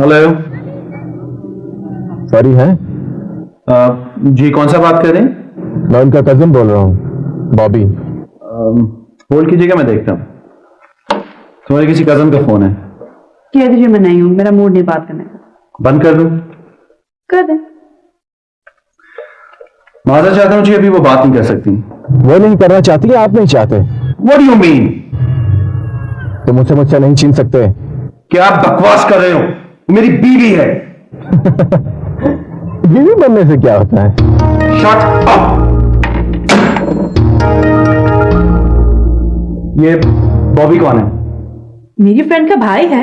Hello. Sorry है। जी कौन सा बात कर रहे हैं? मैं उनका कजिन बोल रहा हूँ, बॉबी। होल्ड कीजिएगा, मैं देखता हूँ। तुम्हारे किसी कजन का फोन है? कह दीजिए मैं नहीं हूँ, मेरा मूड नहीं बात करने का। बंद कर दूं? कर दे। माजर चाहता हूँ जी, अभी वो बात नहीं कर सकती। वो नहीं करना चाहती, आप नहीं चाहते। What do you mean? तो मुझसे नहीं छीन सकते। क्या आप बकवास कर रहे हो? वो मेरी बीवी है। बीवी बनने से क्या होता है? Shut up! ये बॉबी कौन है? मेरी फ्रेंड का भाई है।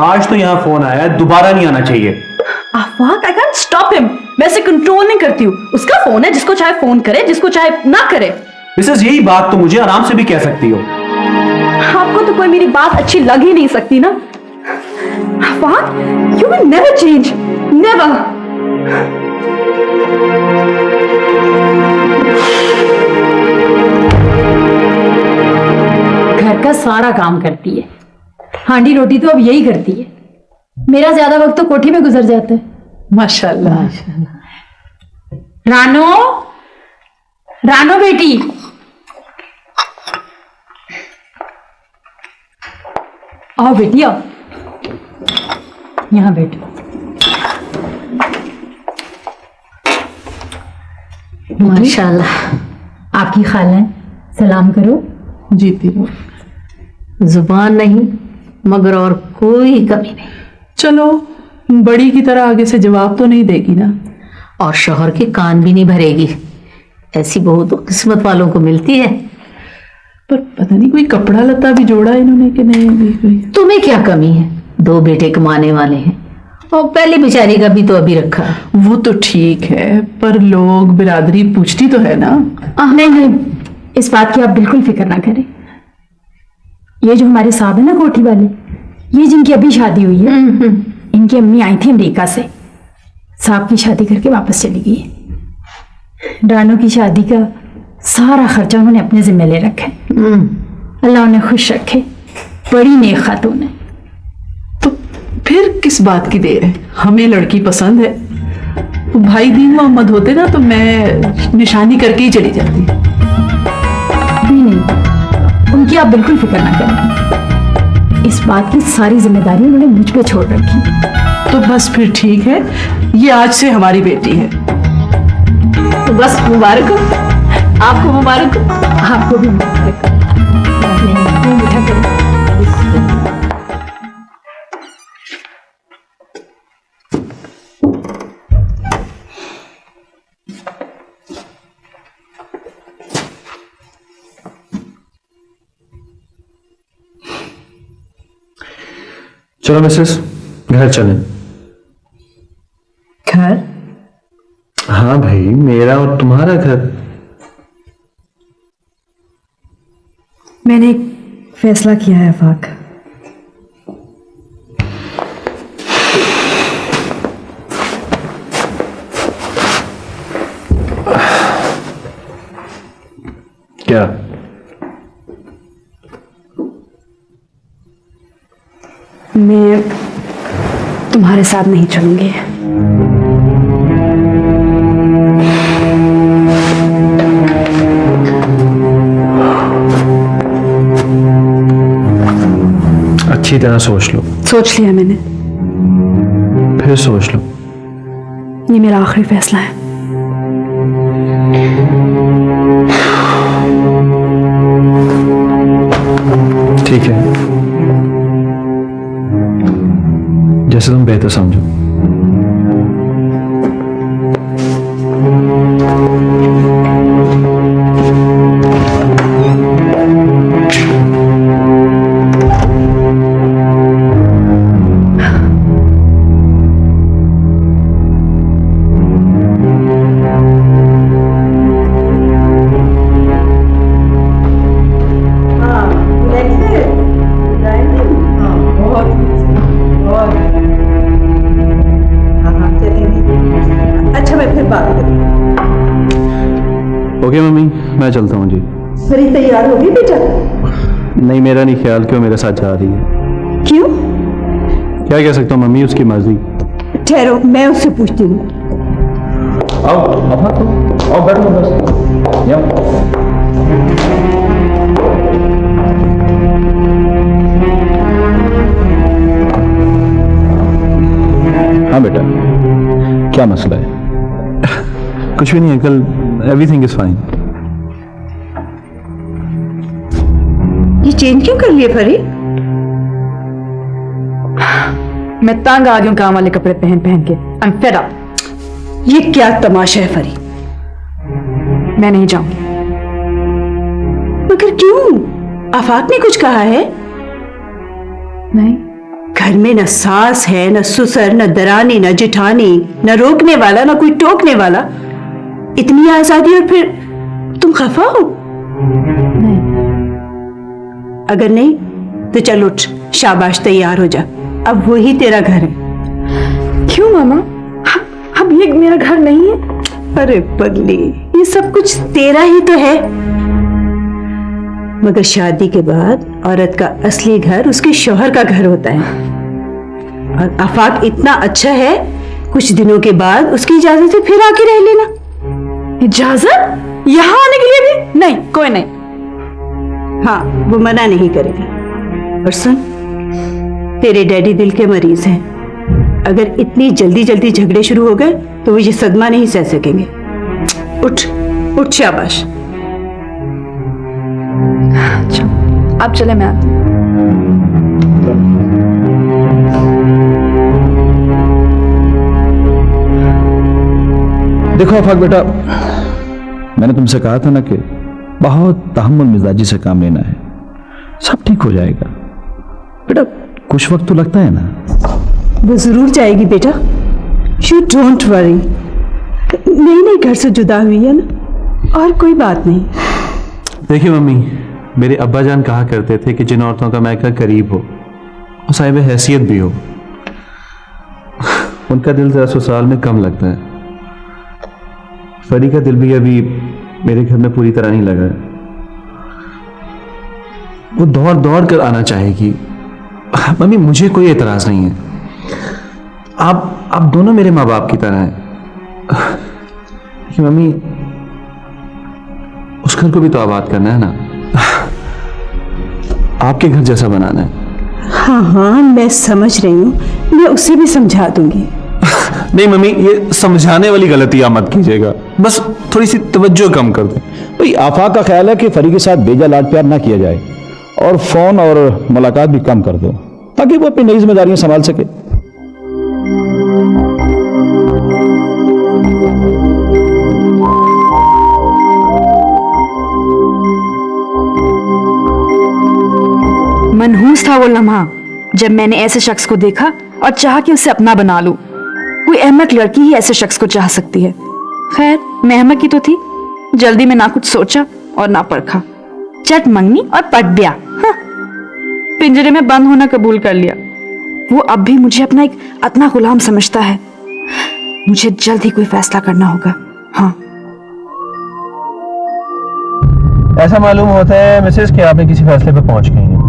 आज तो यहाँ फोन आया है, दोबारा नहीं आना चाहिए। आफाक, आई कांट स्टॉप हिम। मैं इसे कंट्रोल नहीं करती हूँ। उसका फोन है, जिसको चाहे फोन करे, जिसको चाहे ना करे। मिसेस, यही बात तो मुझे आराम से भी कह सकती हो। आपको तो कोई मेरी बात अच्छी लग ही नहीं सकती ना। Afaq, you will never change, never. घर का सारा काम करती है, हांडी रोटी तो अब यही करती है। मेरा ज्यादा वक्त तो कोठी में गुजर जाता है। माशाल्लाह। रानो, रानो बेटी, आओ बेटी आओ, यहाँ बैठो। माशाल्लाह, आपकी खाला है, सलाम करो। जीती रहो। जुबान नहीं मगर और कोई कमी नहीं। चलो, बड़ी की तरह आगे से जवाब तो नहीं देगी ना? और शौहर के कान भी नहीं भरेगी। ऐसी बहू तो किस्मत वालों को मिलती है। पर पता नहीं कोई कपड़ा लता भी जोड़ा इन्होंने कि नहीं अभी कोई। तुम्हें क्या कमी है? 2 बेटे कमाने वाले हैं और पहली बेचारी का भी तो अभी रखा है। वो तो ठीक है, पर लोग बिरादरी पूछती तो है ना। नहीं नहीं, इस बात की आप बिल्कुल फिक्र ना करें। ये जो हमारे साहब है ना कोठी वाले, ये जिनकी अभी शादी हुई है, इनकी अम्मी आई थी अमेरिका से, साहब की शादी करके वापस चली गई है। रानो की शादी का सारा खर्चा उन्होंने अपने जिम्मे ले रखा है। अल्लाह उन्हें खुश रखे, बड़ी नेक खातून है। तो फिर किस बात की देर है? हमें लड़की पसंद है। तो भाई दीन मोहम्मद होते ना तो मैं निशानी करके ही चली जाती। नहीं, उनकी आप बिल्कुल फिक्र ना करें। इस बात की सारी जिम्मेदारी उन्होंने मुझ पे छोड़ रखी। तो बस फिर ठीक है, ये आज से हमारी बेटी है। तो बस मुबारक हो, आपको मुबारक हो। आपको भी मुबारक हो। मीठा करो। चलो मिसेस, घर चलें। घर? हाँ भाई, मेरा और तुम्हारा घर। मैंने एक फैसला किया है आफाक। क्या? मैं तुम्हारे साथ नहीं चलूंगी। अच्छी तरह सोच लो। सोच लिया मैंने, फिर सोच लो। ये मेरा आखिरी फैसला है। ठीक है, जैसे तुम बेहतर समझो। ओके मम्मी, मैं चलता हूँ जी। सरी तैयार हो गई बेटा? नहीं, मेरा नहीं ख्याल कि वो मेरे साथ जा रही है। क्यों? क्या कह सकता हूँ मम्मी, उसकी मर्जी। ठहरो, मैं उससे पूछती हूँ। आओ अब तो आओ, बैठो बस। हाँ बेटा, क्या मसला है? कुछ भी नहीं अंकल, एवरीथिंग इज फाइन। ये चेंज क्यों कर लिए फरी? मैं तंग आ गई हूं काम वाले कपड़े पहन पहन के। I am fed up. ये क्या तमाशा है फरी? मैं नहीं जाऊंगी। मगर क्यों? आफाक ने कुछ कहा है? नहीं। घर में न सास है, न ससुर, न दरानी, न जिठानी, न रोकने वाला, न कोई टोकने वाला। इतनी आजादी और फिर तुम खफा हो? नहीं। अगर नहीं तो चल उठ, शाबाश, तैयार हो जा। अब वही तेरा घर है। क्यों मामा? अब ये मेरा घर नहीं है। अरे पगली, ये सब कुछ तेरा ही तो है। मगर शादी के बाद औरत का असली घर उसके शौहर का घर होता है। और आफाक इतना अच्छा है, कुछ दिनों के बाद उसकी इजाजत से फिर आके रह लेना। इजाजत? यहाँ आने के लिए भी? नहीं, कोई नहीं। हाँ, वो मना नहीं करेगा। और सुन, तेरे डैडी दिल के मरीज हैं। अगर इतनी जल्दी जल्दी झगड़े शुरू हो गए तो वो ये सदमा नहीं सह सकेंगे। उठ उठ, शाबाश। अच्छा, अब चले, मैं आती हूँ। देखो आफाक बेटा, मैंने तुमसे कहा था ना कि बहुत तहम्मुल मिजाजी से काम लेना है, सब ठीक हो जाएगा। बेटा कुछ वक्त तो लगता है ना। वो जरूर जाएगी बेटा, यू डोंट वरी। नई नई घर से जुदा हुई है ना, और कोई बात नहीं। देखिए मम्मी, मेरे अब्बा जान कहा करते थे कि जिन औरतों का मैका करीब हो और साहिब हैसियत भी हो, उनका दिल जरा ससुराल में कम लगता है। फरी का दिल भी अभी मेरे घर में पूरी तरह नहीं लगा है। वो दौड़ दौड़ कर आना चाहेगी। मम्मी मुझे कोई एतराज नहीं है, आप दोनों मेरे माँ बाप की तरह हैं। कि मम्मी, उस घर को भी तो आबाद करना है ना, आपके घर जैसा बनाना है। हाँ हाँ, मैं समझ रही हूँ, मैं उसे भी समझा दूंगी। नहीं मम्मी, ये समझाने वाली गलतियां मत कीजिएगा, बस थोड़ी सी तवज्जो कम कर दें। भाई आफाक का ख्याल है कि फरी के साथ बेजा लाड प्यार ना किया जाए और फोन और मुलाकात भी कम कर दो, ताकि वो अपनी नई जिम्मेदारियां संभाल सके। मनहूस था वो लम्हा जब मैंने ऐसे शख्स को देखा और चाहा कि उसे अपना बना लूं। कोई अहमक लड़की ही ऐसे शख्स को चाह सकती है। खैर, मैं अहमक ही तो थी। जल्दी में ना कुछ सोचा और ना परखा, चट मंगनी और पट ब्याह। हाँ, पिंजरे में बंद होना कबूल कर लिया। वो अब भी मुझे अपना एक अतना गुलाम समझता है। मुझे जल्द ही कोई फैसला करना होगा। हाँ। ऐसा मालूम होता है मिसेस कि आपने किसी फैसले पर पहुंच गई हैं।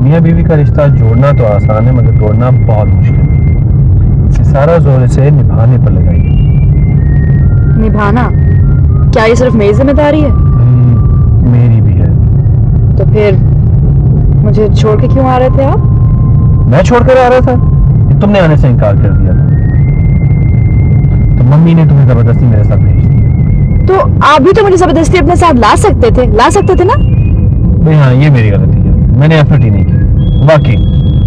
मियां बीवी का रिश्ता जोड़ना तो आसान है, मगर तोड़ना बहुत मुश्किल है। इसे सारा जोर इसे निभाने पर लगाइए। निभाना? क्या ये सिर्फ मेरी जिम्मेदारी है? मेरी भी है। तो फिर मुझे छोड़ के क्यों आ रहे थे आप? मैं छोड़कर आ रहा था कि तुमने आने से इनकार कर दिया था, तो मम्मी ने तुम्हें जबरदस्ती मेरे साथ भेज दिया। तो आप भी तो मुझे जबरदस्ती अपने साथ ला सकते थे ना? भाई हाँ, ये मेरी गलती है, मैंने एफर्ट ही नहीं की वाकई,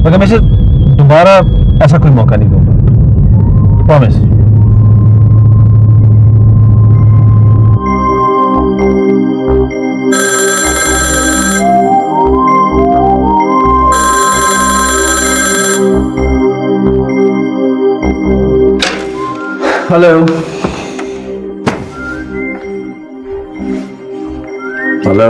मगर मैं इसे दोबारा ऐसा कोई मौका नहीं दूंगा, प्रॉमिस। हेलो हेलो,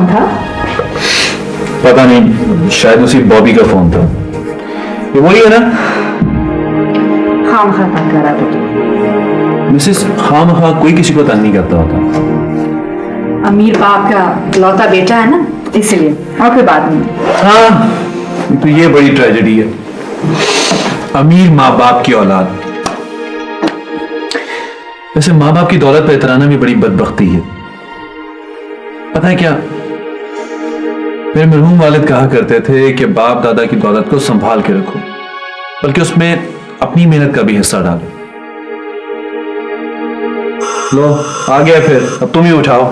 कौन था? पता नहीं, शायद उसी बॉबी का फोन था। ये वही है ना खाम खा तंग करा बेटे। मिसेस खामखा कोई किसी को तंग नहीं करता होता। अमीर बाप का लौता बेटा है ना, इसलिए, और कोई बात नहीं। हाँ, तो ये बड़ी ट्रेजेडी है, अमीर माँ बाप की औलाद। वैसे माँ बाप की दौलत पर इतराना भी बड़ी बदबख्ती है। पता है क्या, मेरे मरहूम वालिद कहा करते थे कि बाप दादा की दौलत को संभाल के रखो, बल्कि उसमें अपनी मेहनत का भी हिस्सा डालो। लो आ गया फिर, अब तुम ही उठाओ।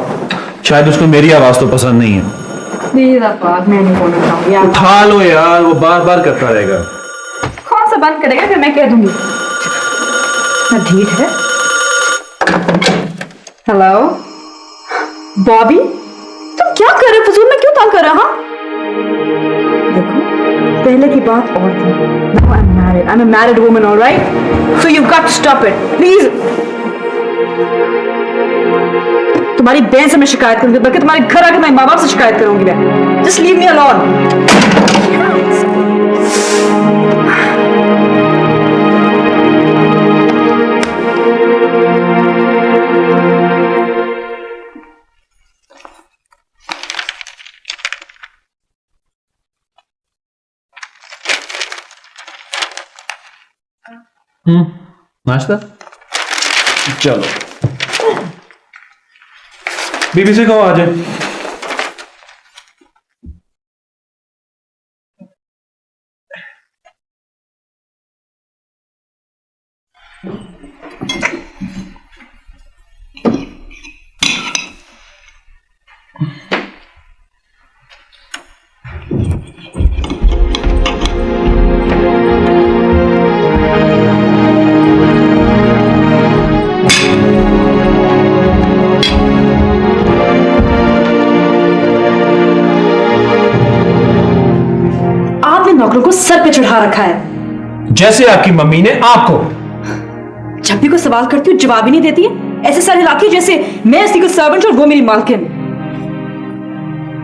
शायद उसको मेरी आवाज तो पसंद नहीं है। प्लीज आप, मैं नहीं बोलना चाहूंगी। उठा लो यार, वो बार बार करता रहेगा। कौन सा बंद करेगा, फिर मैं कह दूंगी। ना ठीक है। हेलो बॉबी, तुम क्या कर रहे हो? फजूल में क्यों तंग कर रहा? देखो, पहले की बात और थी। Now I'm married. I'm a married woman, all right? So you've got to stop it, please. तुम्हारी बहन से मैं शिकायत करूंगी, बल्कि तुम्हारे घर आकर मैं माँ बाप से शिकायत करूंगी मैं। Just leave me alone. नाश्ता? चलो, बीबी से कहो आ जाए। नौकरों को सर पे चढ़ा रखा है, जैसे आपकी मम्मी ने आपको। जब भी कोई सवाल करती हूँ जवाब ही नहीं देती है। ऐसे सर हिलाती है जैसे मैं इसकी कोई सर्वेंट और वो मेरी मालकिन।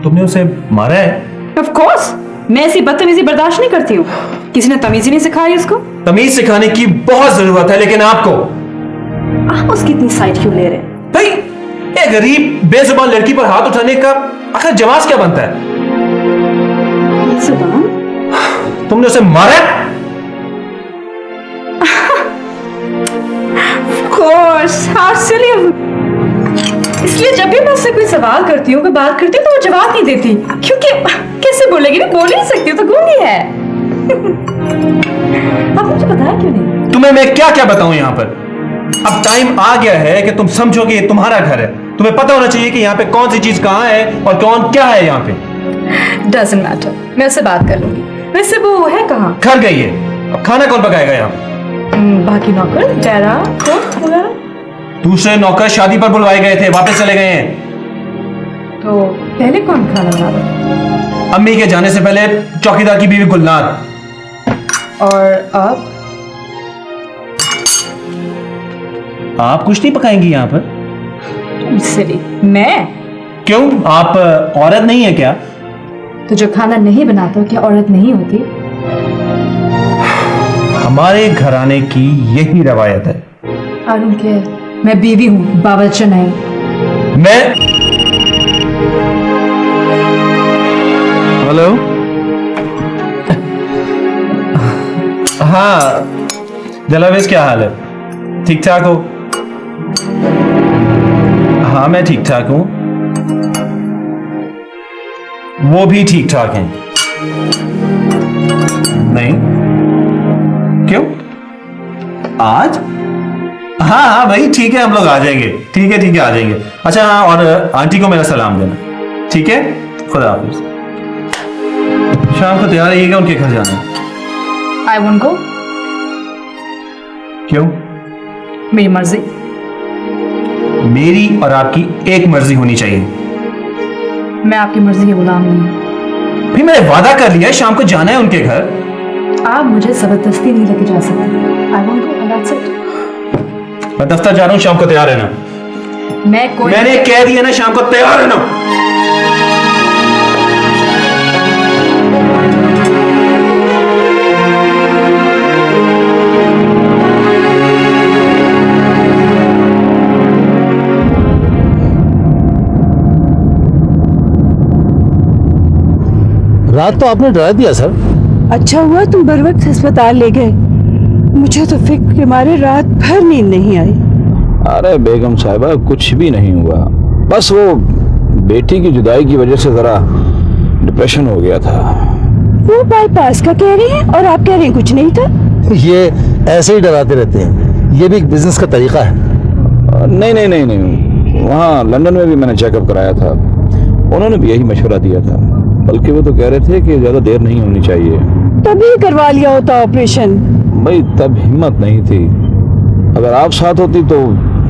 तुमने उसे मारा है? ऑफ कोर्स, मैं ऐसी बदतमीजी बर्दाश्त नहीं करती हूँ। किसी ने तमीज ही नहीं सिखाई उसको। तमीज सिखाने की बहुत जरूरत है, लेकिन आपको। आप उसकी इतनी साइड क्यों ले रहे? भाई, एक गरीब बेजुबान लड़की पर हाथ उठाने का आखिर जवाब क्या बनता है? बेजुबान? तुमने उसे मारा? Course, how silly of me. इसलिए जब भी मैं उससे कोई सवाल करती हूँ, कोई बात करती हूँ, तो वो जवाब नहीं देती, क्योंकि कैसे बोलेगी? मैं बोल नहीं सकती, तो गूंगी है। आप मुझे बताया क्यों नहीं? तुम्हें मैं क्या क्या बताऊं यहाँ पर? अब टाइम आ गया है कि तुम समझो कि ये तुम्हारा घर है। तुम्हें पता होना चाहिए कि यहाँ पे कौन सी चीज कहाँ है और कौन क्या है यहाँ पे। Doesn't matter, मैं उससे बात कर लूंगी। वैसे वो है कहाँ? घर गई है। अब खाना कौन पकाएगा यहाँ? बाकी नौकर, डेरा, कुक वगैरह? दूसरे नौकर शादी पर बुलवाए गए थे, वापस चले गए हैं। तो पहले कौन खाना बना रहा? अम्मी के जाने से पहले चौकीदार की बीवी गुलनार। और अब? आप कुछ नहीं पकाएंगी यहाँ पर? सिली, मैं? क्यों, आप औरत नहीं है क्या? तो जो खाना नहीं बनाता क्या औरत नहीं होती? हमारे घराने की यही रवायत है। I don't care, मैं बीवी हूँ, बावर्ची नहीं। मैं हेलो। हाँ जलावेज, क्या हाल है? ठीक ठाक हो? हाँ मैं ठीक ठाक हूं। वो भी ठीक ठाक हैं। नहीं? क्यों? आज? हाँ हाँ भाई ठीक है, हम लोग आ जाएंगे। ठीक है आ जाएंगे। अच्छा हाँ, और आंटी को मेरा सलाम देना। ठीक है, खुदा हाफिज। शाम को तैयार रहिएगा, उनके घर जाना है। I won't go, क्यों? मेरी मर्जी। मेरी और आपकी एक मर्जी होनी चाहिए। मैं आपकी मर्जी के गुलाम नहीं हूँ। भाई मैंने वादा कर लिया है, शाम को जाना है उनके घर। आप मुझे जबरदस्ती नहीं लेके जा सकते। I won't go, and that's it. मैं दफ्तर जा रहा हूँ, शाम को तैयार रहना। मैंने कह दिया ना, शाम को तैयार रहना। रात तो आपने डरा दिया सर। अच्छा हुआ तुम बर वक्त अस्पताल ले गए, मुझे तो फिक्र के मारे रात भर नींद नहीं आई। अरे बेगम साहिबा कुछ भी नहीं हुआ, बस वो बेटी की जुदाई की वजह से जरा डिप्रेशन हो गया था। वो बाईपास का कह रहे हैं और आप कह रहे हैं कुछ नहीं था। ये ऐसे ही डराते रहते हैं, ये भी एक बिजनेस का तरीका है। नहीं नहीं नहीं नहीं, वहाँ लंदन में भी मैंने चेकअप कराया था, उन्होंने भी यही मशवरा दिया था, बल्कि वो तो कह रहे थे कि ज्यादा देर नहीं होनी चाहिए। तभी करवा लिया होता ऑपरेशन। भाई तब हिम्मत नहीं थी, अगर आप साथ होती तो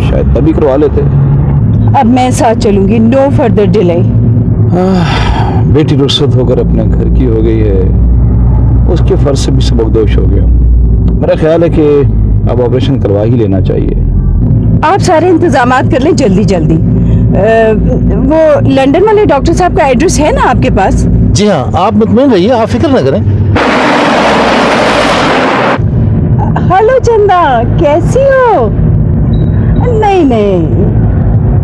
शायद तभी करवा लेते। अब मैं साथ चलूंगी, नो फर्दर डिले। बेटी रुखसत होकर अपने घर की हो गई है, उसके फर्ज से भी सबकदोश हो गया। मेरा ख्याल है कि अब ऑपरेशन करवा ही लेना चाहिए। आप सारे इंतजामात कर लें जल्दी जल्दी। वो लंदन वाले डॉक्टर साहब का एड्रेस है ना आपके पास? जी हाँ, आप मुतमईन रहिए, आप फिक्र न करें। हेलो चंदा, कैसी हो? नहीं नहीं,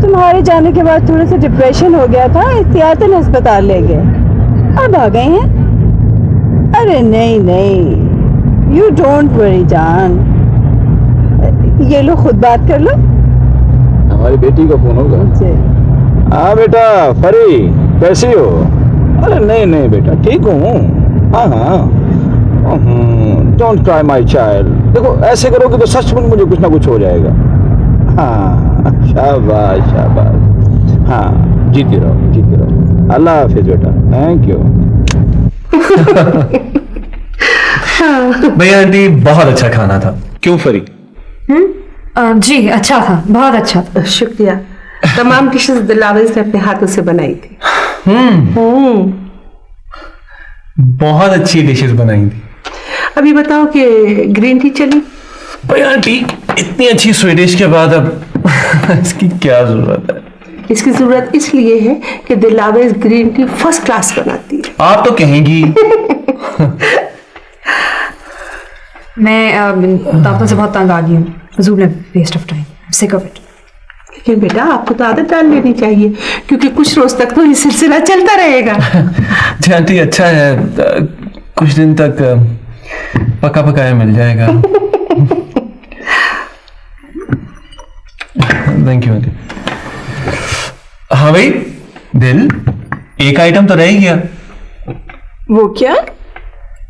तुम्हारे जाने के बाद थोड़ा सा डिप्रेशन हो गया था, एहतियातन अस्पताल ले गए, अब आ गए हैं। अरे नहीं नहीं, यू डोंट वरी जान, ये लो खुद बात कर लो। हमारी बेटी का फोन होगा। हाँ बेटा फरी, कैसी हो? अरे नहीं नहीं बेटा, ठीक हूँ। हाँ हाँ, डोंट क्राई माय चाइल्ड। देखो ऐसे करोगे तो सच में मुझे कुछ ना कुछ हो जाएगा। हाँ शाबाश शाबाश, हाँ जीती रहो जीती रहो। अल्लाह हाफिज बेटा, थैंक यू। भैया आंटी बहुत अच्छा खाना था। क्यों फरी? जी अच्छा था, बहुत अच्छा था। शुक्रिया। तमाम डिशेस दिलावेज ने अपने हाथों से बनाई थी। बहुत अच्छी डिशेस बनाई थी। अभी बताओ कि ग्रीन टी चली? भैया आंटी इतनी अच्छी स्वीडिश के बाद अब इसकी क्या जरूरत है? इसकी जरूरत इसलिए है कि Dilawez green tea first class बनाती है। आप तो कहेंगी। मैं दावतों से बहुत तंग आ गई हूँ, फजूल है, waste of time, sick of it. लेकिन बेटा आपको तो आदत डाल लेनी चाहिए, क्योंकि कुछ रोज तक तो ये सिलसिला चलता रहेगा। जी आंटी अच्छा है, कुछ दिन तक पका पकाया मिल जाएगा। Thank you aunty. हाँ भाई दिल, एक आइटम तो रह ही गया। वो क्या?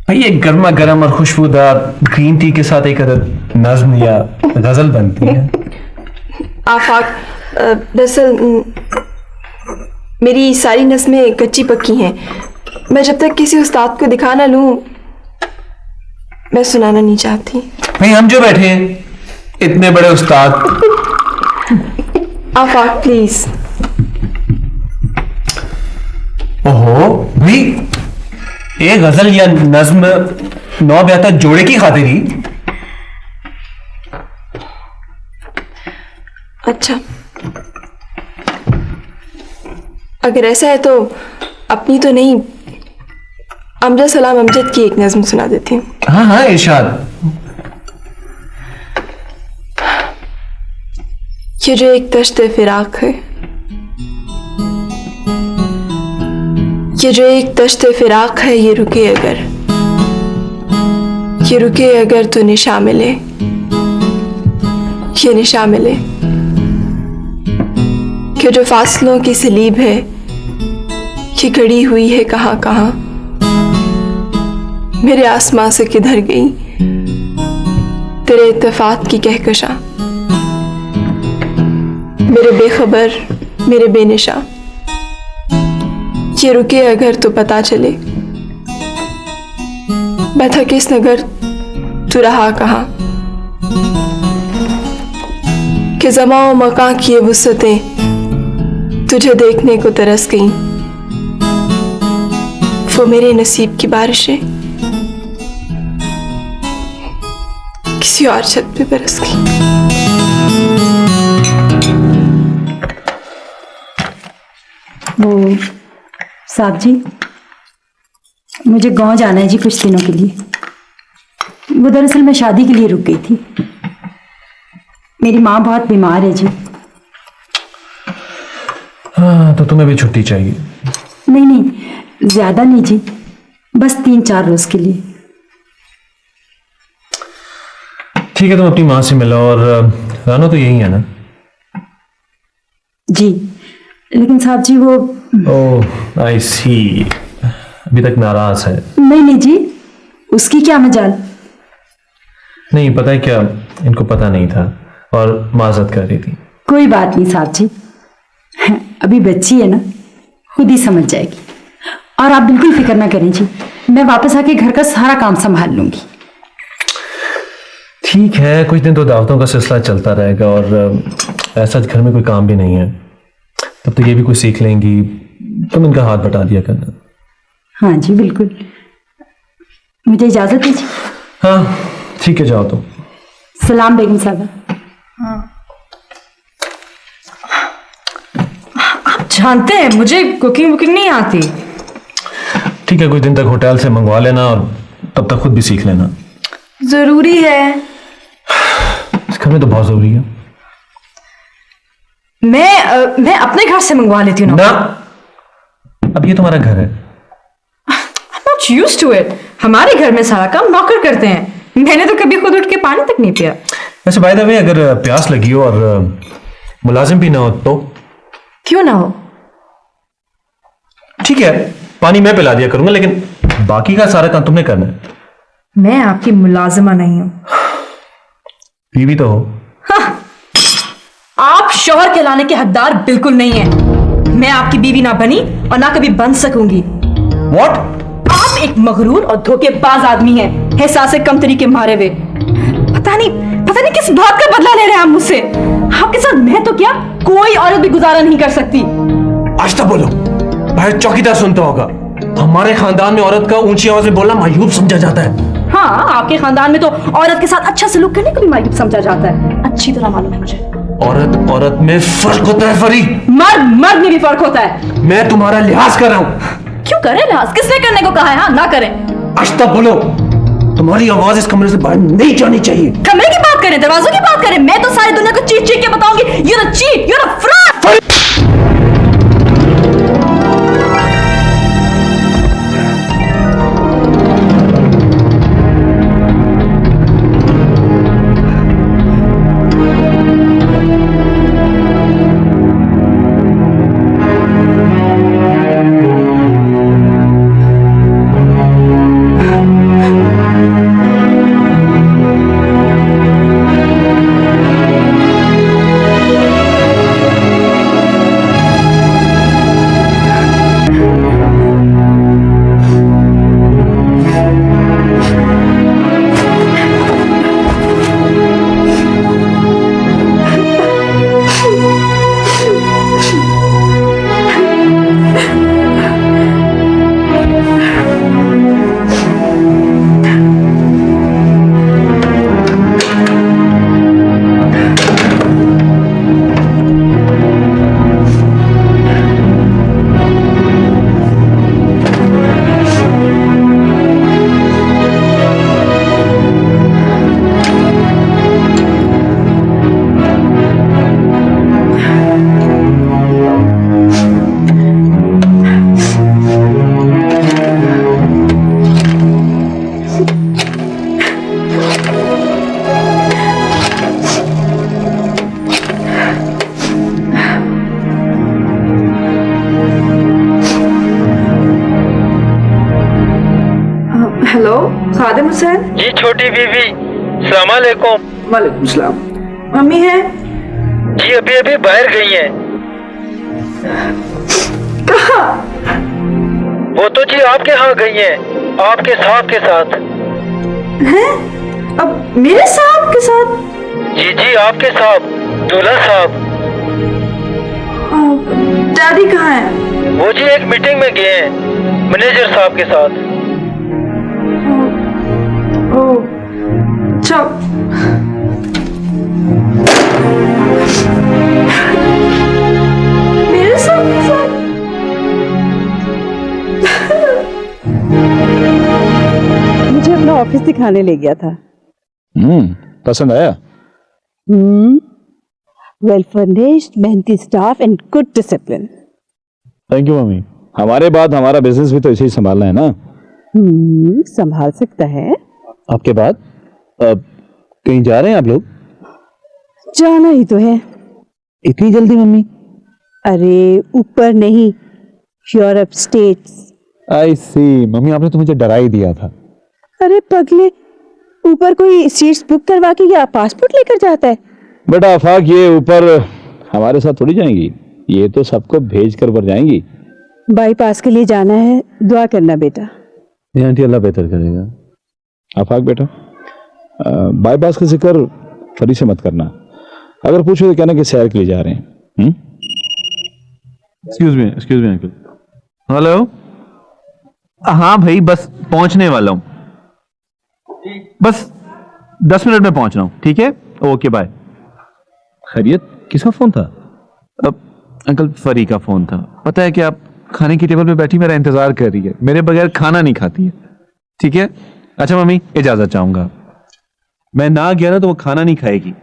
भाई ये गर्मा गर्म और खुशबूदार ग्रीन टी के साथ एक अदद नज्म या गजल बनती है। आफाक, दरअसल मेरी सारी नज़में कच्ची पक्की हैं। मैं जब तक किसी उस्ताद को दिखा ना लूं, मैं सुनाना नहीं चाहती। भाई हम जो बैठे हैं इतने बड़े उस्ताद। आफाक प्लीज। ओहो भाई, एक गजल या नज्म नौ ब्याता जोड़े की खातिर ही। अच्छा, अगर ऐसा है तो अपनी तो नहीं, अमजद सलाम अमजद की एक नज्म सुना देती हूँ। हाँ हाँ इरशाद। ये जो एक दश्त फिराक है, ये जो एक दश्त फिराक है, ये रुके अगर, ये रुके अगर तो निशा मिले, ये निशा मिले कि जो फासलों की सलीब है, ये गड़ी हुई है कहाँ कहाँ, मेरे आसमां से किधर गई तेरे इत्तेफाक की कहकशा, मेरे बेखबर मेरे बेनिशा, ये रुके अगर तो पता चले मैं था किस नगर तू रहा कहाँ, कि ज़माओ मकां की ये वुसअतें तुझे देखने को तरस गईं, वो मेरे नसीब की बारिशें किसी और छत पे बरस गईं। वो साहब जी, मुझे गांव जाना है जी कुछ दिनों के लिए। वो दरअसल मैं शादी के लिए रुक गई थी, मेरी माँ बहुत बीमार है जी। हाँ तो तुम्हें भी छुट्टी चाहिए। नहीं नहीं, ज्यादा नहीं जी, बस 3-4 रोज के लिए। ठीक है, तुम अपनी माँ से मिलो। और रानो तो यही है ना? जी, लेकिन साहब जी वो ओह आई सी, अभी तक नाराज है। नहीं जी, उसकी क्या मजाल। नहीं, पता है क्या, इनको पता नहीं था और माजरत कर रही थी। कोई बात नहीं साहब जी, अभी बच्ची है ना, खुद ही समझ जाएगी। और आप बिल्कुल फिक्र ना करें जी, मैं वापस आके घर का सारा काम संभाल लूंगी। ठीक है, कुछ दिन तो दावतों का सिलसिला चलता रहेगा और ऐसा घर में कोई काम भी नहीं है, तब तो ये भी कुछ सीख लेंगी। तुम इनका हाथ बटा दिया करना। हाँ जी बिल्कुल, मुझे इजाजत दीजिए। हाँ ठीक है, जाओ तुम। सलाम बेगम साहबा। आप जानते हैं मुझे कुकिंग वुकिंग नहीं आती। ठीक है, कुछ दिन तक होटल से मंगवा लेना और तब तक खुद भी सीख लेना। जरूरी है। इस घर में तो बहुत जरूरी है। मैं अपने घर से मंगवा लेती हूँ ना, अब ये तुम्हारा घर है। I'm not used to it। हमारे घर में सारा काम नौकर करते हैं, मैंने तो कभी खुद उठ के पानी तक नहीं पिया। वैसे बाय द वे, अगर प्यास लगी हो और मुलाजिम भी ना हो तो? क्यों ना हो? ठीक है, पानी मैं पिला दिया करूंगा, लेकिन बाकी का सारा काम तुमने करना है। मैं आपकी मुलाजिमा नहीं हूं। बीवी तो हो। हाँ, आप शौहर कहलाने के हकदार बिल्कुल नहीं हैं। मैं आपकी बीवी ना बनी और ना कभी बन सकूंगी। What? आप एक मगरूर और धोखेबाज आदमी हैं, एहसास कमतरी के मारे हुए। पता नहीं किस बात का बदला ले रहे हैं आप मुझसे। आपके साथ मैं तो क्या, कोई औरत भी गुजारा नहीं कर सकती। आज तक बोलो, बाहर चौकीदार सुनता होगा। हमारे खानदान में औरत का ऊंची आवाज में बोलना मायूब समझा जाता है। हाँ, आपके खानदान में तो औरत के साथ अच्छा सलूक करने को भी मायूब समझा जाता है, अच्छी तरह मालूम है मुझे। औरत में फर्क होता है फरी। मर्द में भी फर्क होता है। मैं तुम्हारा लिहाज कर रहा हूँ। क्यों करें लिहाज? किसने करने को कहा है? हाँ, ना करें। आज तक बोलो, तुम्हारी आवाज इस कमरे से बाहर नहीं जानी चाहिए। कमरे की बात करें, दरवाजों की बात करें, मैं तो सारी दुनिया को चीख चीख के बताऊंगी, you're a cheat, you're a fraud। Hello, Khadim Hussain ji. छोटी बीवी, सलाम अलैकुम। वालेकुम सलाम। मम्मी है? जी अभी अभी बाहर गई हैं। कहाँ? वो तो जी आपके यहाँ गई हैं, आपके साहब के साथ। हैं? अब मेरे साहब के साथ? जी जी, आपके साहब, दूल्हा साहब। डैडी कहाँ है? वो जी एक मीटिंग में गए हैं मैनेजर साहब के साथ। अच्छा। मेरे साथ मुझे अपना ऑफिस दिखाने ले गया था। पसंद आया? वेल फर्निश्ड, मेहनती staff and good discipline. Thank you mummy. हमारे बाद हमारा बिजनेस भी तो इसे ही संभालना है ना। संभाल सकता है। आपके बाद कहीं जा रहे हैं आप लोग? जाना ही तो है। इतनी जल्दी मम्मी? अरे ऊपर नहीं, यूरोप स्टेट्स। आई सी, मम्मी आपने तो मुझे डरा ही दिया था। अरे पगले, ऊपर कोई सीट्स बुक करवा के या पासपोर्ट लेकर जाता है? बेटा आफाक, ये ऊपर हमारे साथ थोड़ी जाएंगी, ये तो सबको भेज कर ऊपर जाएंगी। बाईपास के लिए जाना है, दुआ करना बेटा। ये आंटी अल्लाह बेहतर करेगा। आफाक बेटा, बाईपास का जिक्र फरी से मत करना, अगर पूछो तो कहना कि सैर के लिए जा रहे हैं। Excuse me uncle. हेलो। हाँ भाई, बस पहुंचने वाला हूं, बस 10 मिनट में पहुंच रहा हूं। ठीक है, ओके बाय। खैरियत? किसका फोन था? अंकल फरी का फोन था। पता है कि आप खाने की टेबल पे बैठी मेरा इंतजार कर रही है, मेरे बगैर खाना नहीं खाती है। ठीक है, अच्छा मम्मी इजाजत चाहूंगा, मैं ना गया ना तो वो खाना नहीं खाएगी।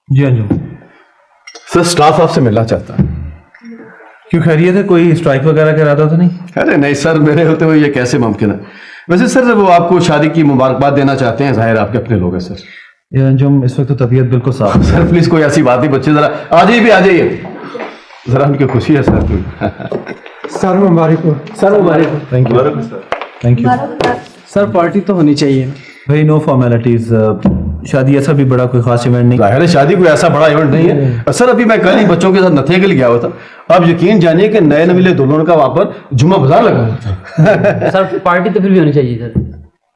जी अंजुम सर, स्टाफ आपसे मिलना चाहता है। क्यों, खैरियत है? कोई स्ट्राइक वगैरह का इरादा तो नहीं? अरे नहीं सर, मेरे होते हुए ये कैसे मुमकिन है। वैसे सर वो आपको शादी की मुबारकबाद देना चाहते हैं, जाहिर आपके अपने लोग हैं सर। ये अंजुम इस वक्त तो तबीयत बिल्कुल साफ है। सर प्लीज कोई ऐसी बात नहीं, बच्चे जरा आ जाइए, भी आ जाइए, जरा उनकी खुशी है सर। सर मुबारक हो। सर मुबारक हो। Thank you, thank you. Sir party तो होनी चाहिए भाई, नो फॉर्मेलिटीज। शादी ऐसा भी बड़ा कोई खास इवेंट नहीं। जाहिर है शादी कोई ऐसा बड़ा इवेंट नहीं है सर। अभी मैं कल ही बच्चों के साथ नथे के लिए गया हुआ था, आप यकीन जानिए कि नए नवीले दुल्हन का वहां पर जुम्मा बाजार लगा हुआ था। सर पार्टी तो फिर भी होनी चाहिए सर।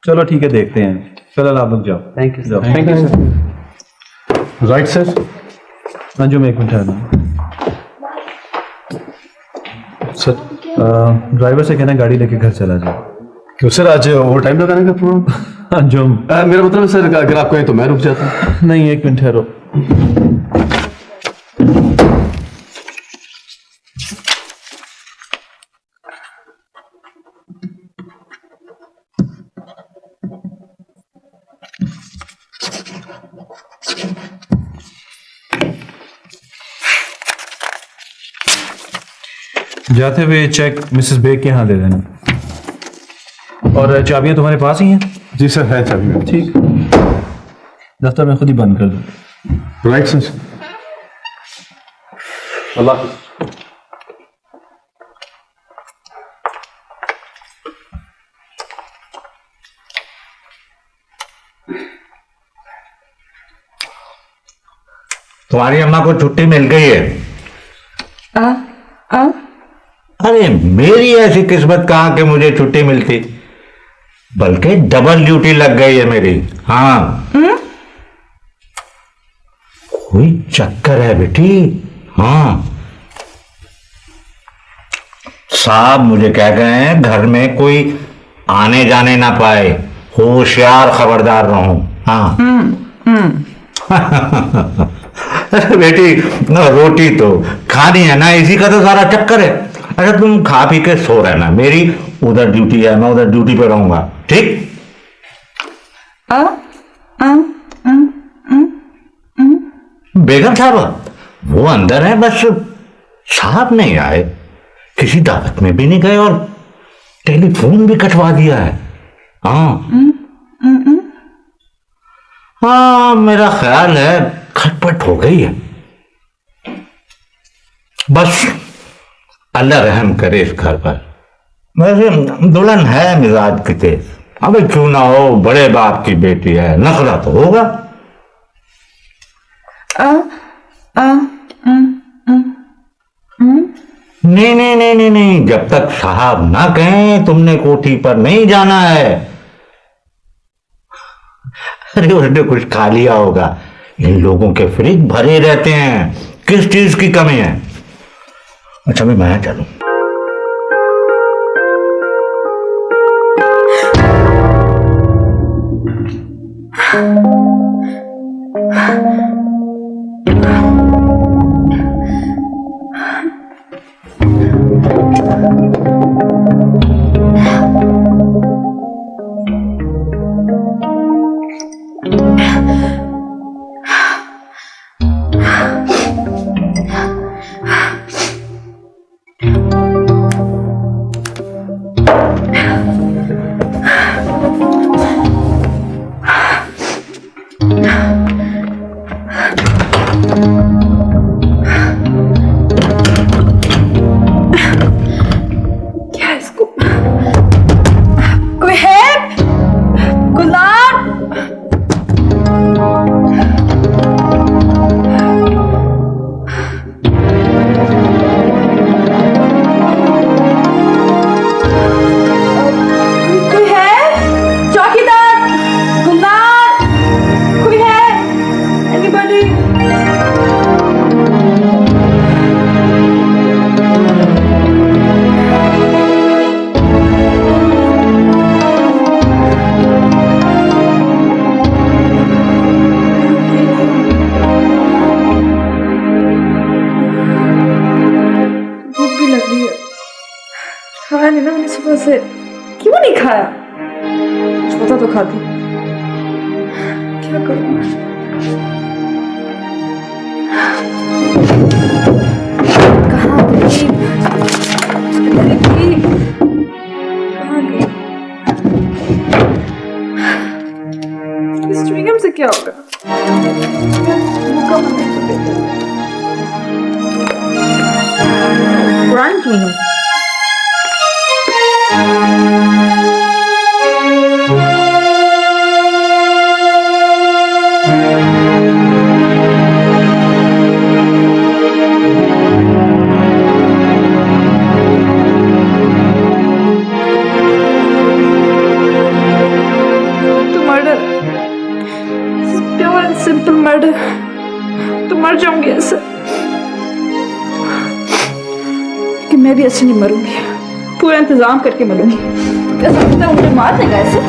चलो ठीक है, देखते हैं। फिलहाल आप लोग जाओ। Thank you, thank you sir. Right sir. Anjum एक मिनट ठहरना। सर ड्राइवर से कहना गाड़ी लेके घर चला जाए। क्यों सर, आज ओवर टाइम लगाने का प्रोग्राम? अंजुम मेरा मतलब है सर, अगर आप कहें तो मैं रुक जाता हूँ। नहीं, एक मिनट ठहरो। जाते हुए चेक मिसेस बेग के यहाँ दे देना, और चाबियां तुम्हारे पास ही हैं? जी सर, है चाबी में। ठीक, दफ्तर में खुद ही बंद कर दो। Right sir. अल्लाह हाफ़िज़। तुम्हारी अम्मा को छुट्टी मिल गई है। अरे मेरी ऐसी किस्मत कहां कि मुझे छुट्टी मिलती, बल्कि डबल ड्यूटी लग गई है मेरी। हाँ, कोई चक्कर है बेटी। हाँ, साहब मुझे कह गए हैं घर में कोई आने जाने ना पाए, होशियार खबरदार रहूं। हाँ। अरे बेटी, रोटी तो खानी है ना, इसी का तो सारा चक्कर है। अच्छा तुम खा पी के सो रहना, मेरी उधर ड्यूटी है, मैं उधर ड्यूटी पे रहूंगा। ठीक? बेगम साहब वो अंदर है, बस साहब नहीं आए, किसी दावत में भी नहीं गए और टेलीफोन भी कटवा दिया है। हाँ हाँ, मेरा ख्याल है खटपट हो गई है। बस अल्लाह रहम करे इस घर पर। वैसे दुल्हन है मिजाज की तेज, अबे क्यों ना हो, बड़े बाप की बेटी है, नखरा तो होगा। नहीं नहीं नहीं नहीं नहीं, जब तक साहब ना कहें तुमने कोठी पर नहीं जाना है। अरे उसने कुछ खा लिया होगा, इन लोगों के फ्रिज भरे रहते हैं, किस चीज की कमी है। अच्छा मैं चलूं। खाया नहीं ना मैंने सुबह से, क्यों नहीं खाया? कुछ पता तो खाती। क्या करूं मैं? कहाँ गई? कहाँ गई? इस च्युइंगम से क्या होगा? Brand chewing gum. सिंपल मर्डर, तो मर जाऊंगी ऐसे। कि मैं भी ऐसे नहीं मरूंगी, पूरा इंतजाम करके मरूंगी। क्या समझता है मुझे मार देगा ऐसे?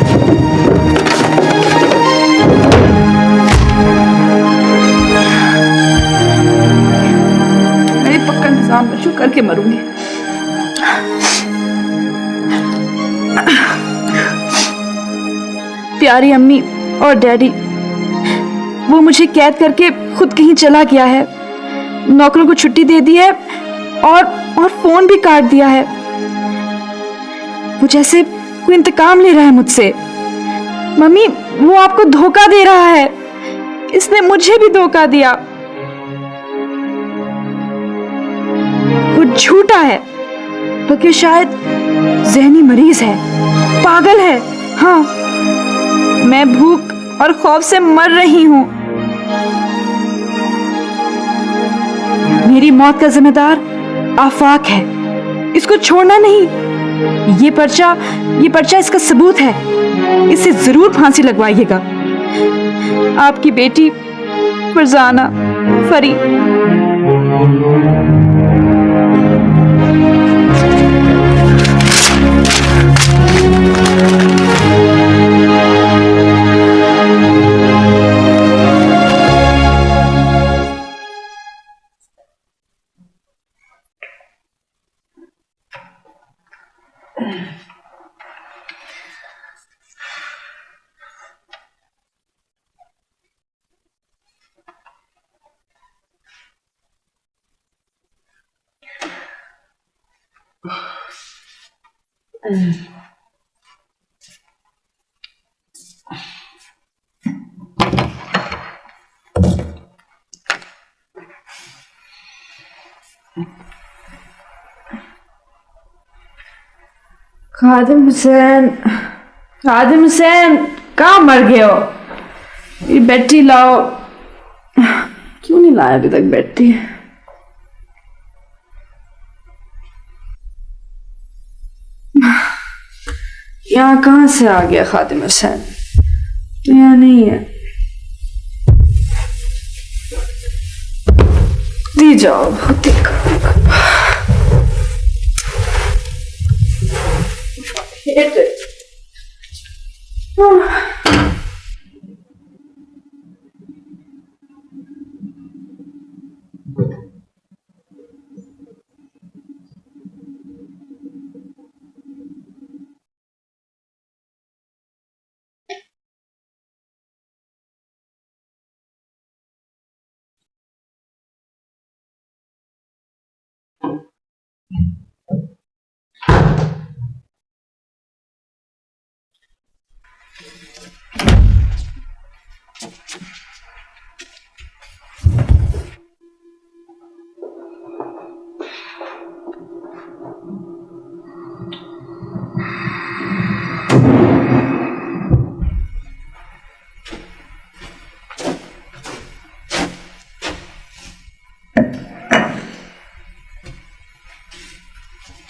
मैं भी पक्का इंतजाम करके मरूंगी। प्यारी अम्मी और डैडी, वो मुझे कैद करके खुद कहीं चला गया है, नौकरों को छुट्टी दे दी है और फोन भी काट दिया है। वो जैसे कोई इंतकाम ले रहा है मुझसे। मम्मी, वो आपको धोखा दे रहा है, इसने मुझे भी धोखा दिया। वो झूठा है, बल्कि शायद ज़हनी मरीज है, पागल है। हाँ, मैं भूख और खौफ से मर रही हूं। मेरी मौत का जिम्मेदार आफाक है, इसको छोड़ना नहीं। ये पर्चा इसका सबूत है, इसे जरूर फांसी लगवाइएगा। आपकी बेटी फरजाना फरी। खादिम हुसैन, खादिम हुसैन, कहाँ मर गए हो? ये बैठी लाओ। क्यों नहीं लाया अभी तक बैठी? यहाँ कहाँ से आ गया खादिम हुसैन? तो यहाँ नहीं है। दी जाओ, देखो hate it.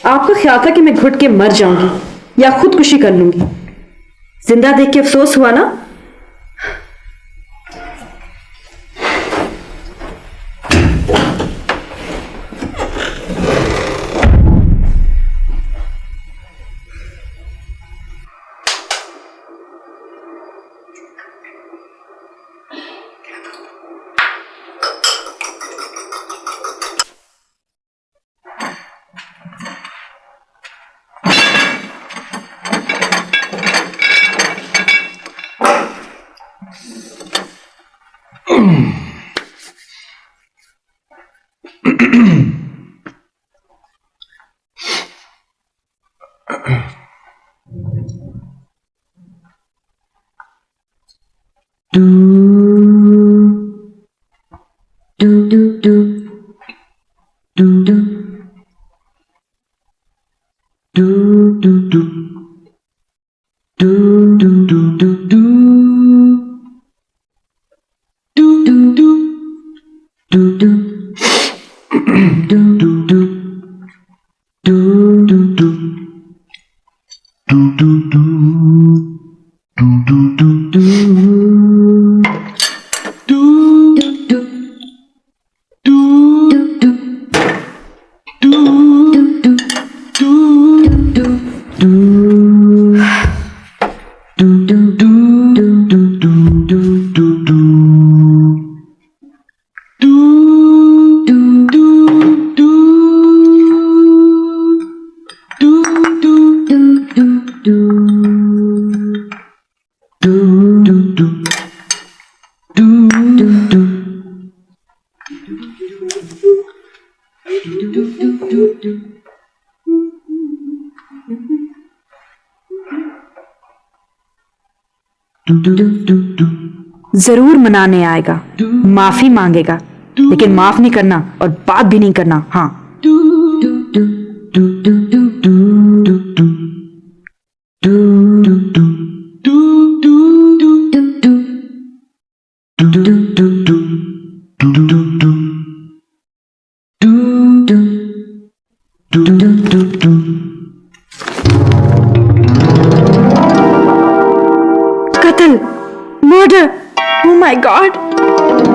आपका ख्याल था कि मैं घुट के मर जाऊंगी या खुदकुशी कर लूंगी। जिंदा देख के अफसोस हुआ ना? जरूर मनाने आएगा, माफी मांगेगा, लेकिन माफ नहीं करना और बात भी नहीं करना। हाँ, कत्ल, मर्डर, oh my God!